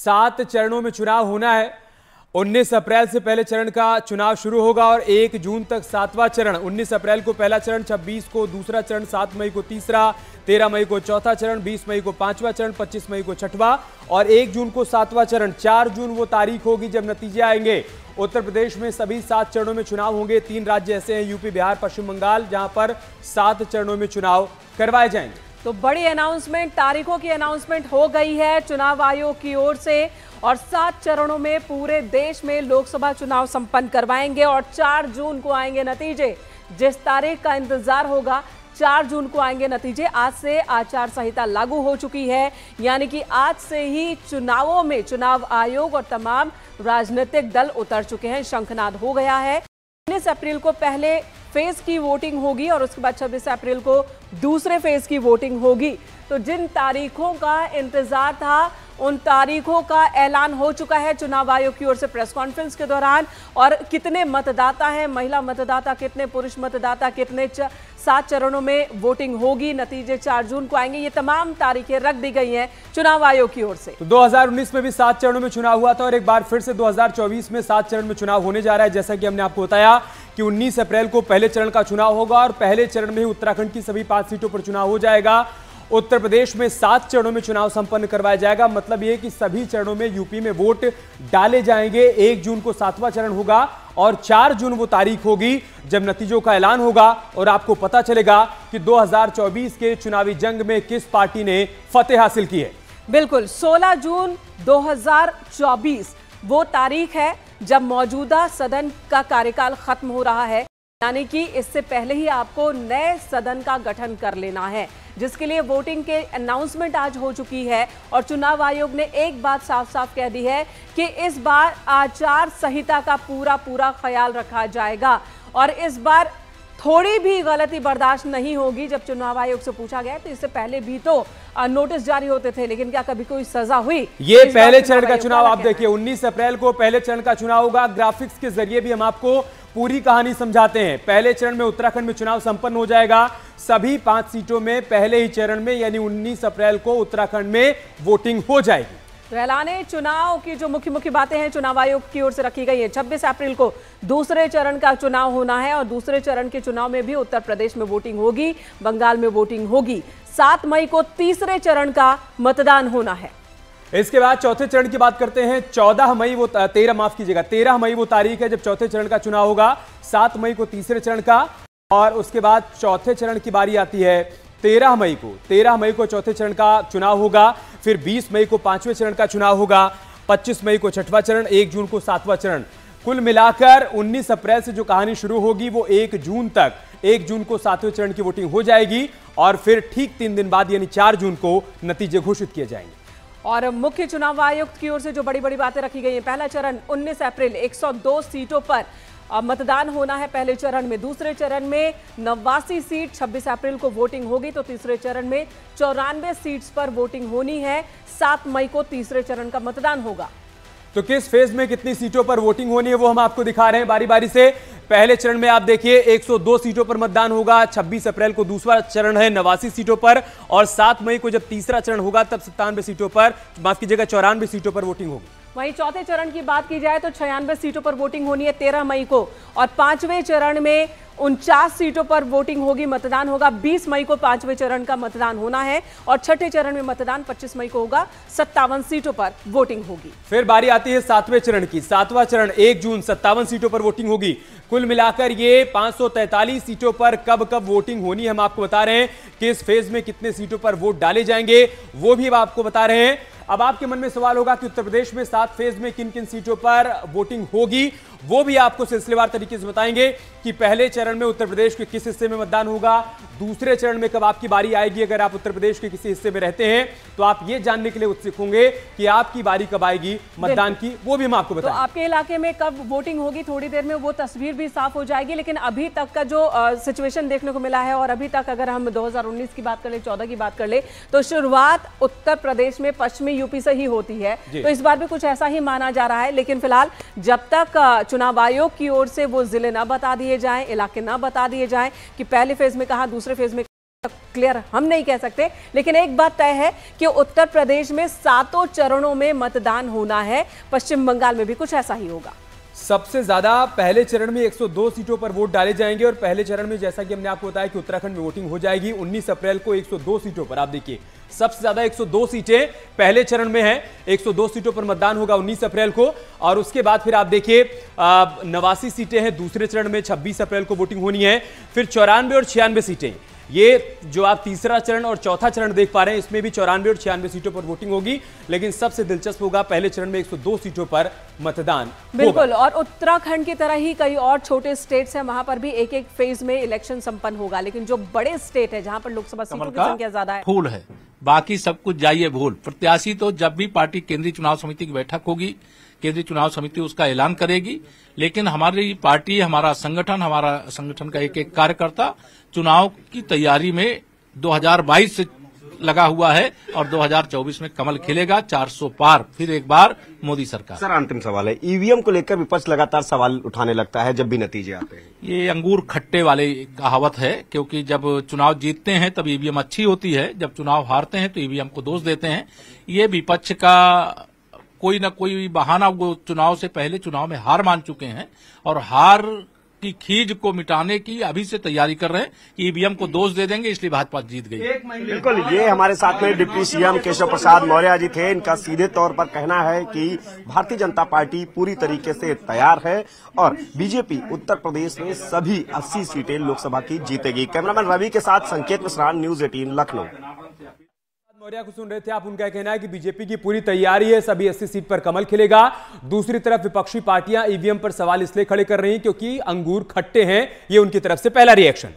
7 चरणों में चुनाव होना है। 19 अप्रैल से पहले चरण का चुनाव शुरू होगा और 1 जून तक 7वां चरण। 19 अप्रैल को पहला चरण, 26 को दूसरा चरण, 7 मई को तीसरा, 13 मई को चौथा चरण, 20 मई को 5वां चरण, 25 मई को 6वां और 1 जून को 7वां चरण। 4 जून वो तारीख होगी जब नतीजे आएंगे। उत्तर प्रदेश में सभी 7 चरणों में चुनाव होंगे। 3 राज्य ऐसे हैं, यूपी, बिहार, पश्चिम बंगाल, जहां पर 7 चरणों में चुनाव करवाए जाएंगे। तो बड़ी अनाउंसमेंट, तारीखों की अनाउंसमेंट हो गई है चुनाव आयोग की ओर से और 7 चरणों में पूरे देश में लोकसभा चुनाव संपन्न करवाएंगे और 4 जून को आएंगे नतीजे। जिस तारीख का इंतजार होगा, 4 जून को आएंगे नतीजे। आज से आचार संहिता लागू हो चुकी है, यानी कि आज से ही चुनावों में चुनाव आयोग और तमाम राजनीतिक दल उतर चुके हैं। शंखनाद हो गया है। 19 अप्रैल को पहले फेज की वोटिंग होगी और उसके बाद 26 अप्रैल को दूसरे फेज की वोटिंग होगी। तो जिन तारीखों का इंतजार था उन तारीखों का ऐलान हो चुका है चुनाव आयोग की ओर से प्रेस कॉन्फ्रेंस के दौरान। और कितने मतदाता हैं, महिला मतदाता कितने, पुरुष मतदाता कितने, 7 चरणों में वोटिंग होगी, नतीजे 4 जून को आएंगे, ये तमाम तारीखें रख दी गई हैं चुनाव आयोग की ओर से। तो 2019 में भी 7 चरणों में चुनाव हुआ था और एक बार फिर से 2024 में 7 चरण में चुनाव होने जा रहा है। जैसा कि हमने आपको बताया कि 19 अप्रैल को पहले चरण का चुनाव होगा और पहले चरण में ही उत्तराखंड की सभी 5 सीटों पर चुनाव हो जाएगा। उत्तर प्रदेश में 7 चरणों में चुनाव संपन्न करवाया जाएगा। मतलब यह कि सभी चरणों में यूपी में वोट डाले जाएंगे। 1 जून को 7वां चरण होगा और 4 जून वो तारीख होगी जब नतीजों का ऐलान होगा और आपको पता चलेगा कि 2024 के चुनावी जंग में किस पार्टी ने फतेह हासिल की है। बिल्कुल, 16 जून 2024 वो तारीख है जब मौजूदा सदन का कार्यकाल खत्म हो रहा है, यानी कि इससे पहले ही आपको नए सदन का गठन कर लेना है, जिसके लिए वोटिंग के अनाउंसमेंट आज हो चुकी है। और चुनाव आयोग ने एक बात साफ साफ कह दी है कि इस बार आचार संहिता का पूरा ख्याल रखा जाएगा और इस बार थोड़ी भी गलती बर्दाश्त नहीं होगी। जब चुनाव आयोग से पूछा गया तो इससे पहले भी तो नोटिस जारी होते थे, लेकिन क्या कभी कोई सजा हुई? ये पहले चरण का चुनाव आप देखिए, 19 अप्रैल को पहले चरण का चुनाव होगा। ग्राफिक्स के जरिए भी हम आपको पूरी कहानी समझाते हैं। पहले चरण में उत्तराखंड में चुनाव संपन्न हो जाएगा। सभी 5 सीटों में पहले ही चरण में यानी 19 अप्रैल को उत्तराखंड में वोटिंग हो जाएगी। तो ऐलाने चुनाव की जो मुख्य बातें हैं चुनाव आयोग की ओर से रखी गई है। 26 अप्रैल को दूसरे चरण का चुनाव होना है और दूसरे चरण के चुनाव में भी उत्तर प्रदेश में वोटिंग होगी, बंगाल में वोटिंग होगी। 7 मई को तीसरे चरण का मतदान होना है। इसके बाद चौथे चरण की बात करते हैं। 13 मई वो तारीख है जब चौथे चरण का चुनाव होगा। 7 मई को तीसरे चरण का और उसके बाद चौथे चरण की बारी आती है 13 मई को चौथे चरण का चुनाव होगा। फिर 20 मई को 5वें चरण का चुनाव होगा। 25 मई को 6वां चरण, 1 जून को 7वां चरण। कुल मिलाकर 19 अप्रैल से जो कहानी शुरू होगी वो 1 जून तक, 1 जून को 7वें चरण की वोटिंग हो जाएगी और फिर ठीक 3 दिन बाद यानी 4 जून को नतीजे घोषित किए जाएंगे। और मुख्य चुनाव आयुक्त की ओर से जो बड़ी बातें रखी गई हैं। पहला चरण 19 अप्रैल 102 सीटों पर मतदान होना है पहले चरण में। दूसरे चरण में 89 सीट 26 अप्रैल को वोटिंग होगी। तो तीसरे चरण में 94 सीट्स पर वोटिंग होनी है। 7 मई को तीसरे चरण का मतदान होगा। तो किस फेज में कितनी सीटों पर वोटिंग होनी है वो हम आपको दिखा रहे हैं बारी बारी से। पहले चरण में आप देखिए 102 सीटों पर मतदान होगा। 26 अप्रैल को दूसरा चरण है 89 सीटों पर और 7 मई को जब तीसरा चरण होगा तब 97 सीटों पर, माफ कीजिएगा 94 सीटों पर वोटिंग होगी। वहीं चौथे चरण की बात की जाए तो 96 सीटों पर वोटिंग होनी है 13 मई को और 5वें चरण में 49 सीटों पर वोटिंग होगी, मतदान होगा। 20 मई को 5वें चरण का मतदान होना है और छठे चरण में मतदान 25 मई को होगा। 57 सीटों पर वोटिंग होगी। फिर बारी आती है 7वें चरण की। 7वां चरण 1 जून, 57 सीटों पर वोटिंग होगी। कुल मिलाकर ये 543 सीटों पर कब वोटिंग होनी है हम आपको बता रहे हैं। किस फेज में कितने सीटों पर वोट डाले जाएंगे वो भी हम आपको बता रहे हैं। अब आपके मन में सवाल होगा कि उत्तर प्रदेश में 7 फेज में किन किन सीटों पर वोटिंग होगी, वो भी आपको सिलसिलेवार तरीके से बताएंगे कि पहले चरण में उत्तर प्रदेश के किस हिस्से में मतदान होगा, दूसरे चरण में कब आपकी बारी आएगी। अगर आप उत्तर प्रदेश के किसी हिस्से में रहते हैं तो आप ये जानने के लिए उत्सुक होंगे कि आपकी बारी कब आएगी मतदान की, वो भी हम आपको बताएंगे। तो आपके इलाके में कब वोटिंग होगी थोड़ी देर में वो तस्वीर भी साफ हो जाएगी। लेकिन अभी तक का जो सिचुएशन देखने को मिला है और अभी तक अगर हम 2019 की बात कर ले, 14 की बात कर ले, तो शुरुआत उत्तर प्रदेश में पश्चिमी यूपी से ही होती है। तो इस बार भी कुछ ऐसा ही माना जा रहा है। लेकिन फिलहाल जब तक चुनाव आयोग की ओर से वो जिले न बता दिए जाएं, इलाके न बता दिए जाएं कि पहले फेज में कहां, दूसरे फेज में क्लियर हम नहीं कह सकते, लेकिन एक बात तय है कि उत्तर प्रदेश में 7 चरणों में मतदान होना है। पश्चिम बंगाल में भी कुछ ऐसा ही होगा। सबसे ज्यादा पहले चरण में 102 सीटों पर वोट डाले जाएंगे और पहले चरण में जैसा कि हमने आपको बताया कि उत्तराखंड में वोटिंग हो जाएगी 19 अप्रैल को 102 सीटों पर। आप देखिए सबसे ज्यादा 102 सीटें पहले चरण में हैं। 102 सीटों पर मतदान होगा 19 अप्रैल को और उसके बाद फिर आप देखिए 89 सीटें हैं दूसरे चरण में। 26 अप्रैल को वोटिंग होनी है। फिर 94 और 96 सीटें, ये जो आप तीसरा चरण और चौथा चरण देख पा रहे हैं, इसमें भी 94 और 96 सीटों पर वोटिंग होगी। लेकिन सबसे दिलचस्प होगा पहले चरण में 102 सीटों पर मतदान बिल्कुल। और उत्तराखंड की तरह ही कई और छोटे स्टेट्स हैं, वहां पर भी एक एक फेज में इलेक्शन संपन्न होगा। लेकिन जो बड़े स्टेट है जहां पर लोकसभा सीटों की संख्या ज्यादा है, फूल है, बाकी सब कुछ जाइए भूल। प्रत्याशी तो जब भी पार्टी केंद्रीय चुनाव समिति की बैठक होगी, केंद्रीय चुनाव समिति उसका ऐलान करेगी। लेकिन हमारी पार्टी, हमारा संगठन का एक एक कार्यकर्ता चुनाव की तैयारी में 2022 से लगा हुआ है और 2024 में कमल खिलेगा 400 पार, फिर एक बार मोदी सरकार। सर अंतिम सवाल है, ईवीएम को लेकर विपक्ष लगातार सवाल उठाने लगता है जब भी नतीजे आते हैं। ये अंगूर खट्टे वाले कहावत है, क्योंकि जब चुनाव जीतते हैं तब ईवीएम अच्छी होती है, जब चुनाव हारते हैं तो ईवीएम को दोष देते हैं। ये विपक्ष का कोई न कोई बहाना, वो चुनाव से पहले चुनाव में हार मान चुके हैं और हार की खीज को मिटाने की अभी से तैयारी कर रहे हैं कि ईवीएम को दोष दे देंगे, इसलिए भाजपा जीत गई। बिल्कुल, ये हमारे साथ में डिप्टी सीएम केशव प्रसाद मौर्य जी थे। इनका सीधे तौर पर कहना है कि भारतीय जनता पार्टी पूरी तरीके से तैयार है और बीजेपी उत्तर प्रदेश में सभी 80 सीटें लोकसभा की जीतेगी। कैमरामैन रवि के साथ संकेत मिश्रा, न्यूज 18 लखनऊ। मौर्य को सुन रहे थे आप। उनका कहना है कि बीजेपी की पूरी तैयारी है, सभी 80 सीट पर कमल खिलेगा। दूसरी तरफ विपक्षी पार्टियां ईवीएम पर सवाल इसलिए खड़े कर रही हैं क्योंकि अंगूर खट्टे हैं। ये उनकी तरफ से पहला रिएक्शन।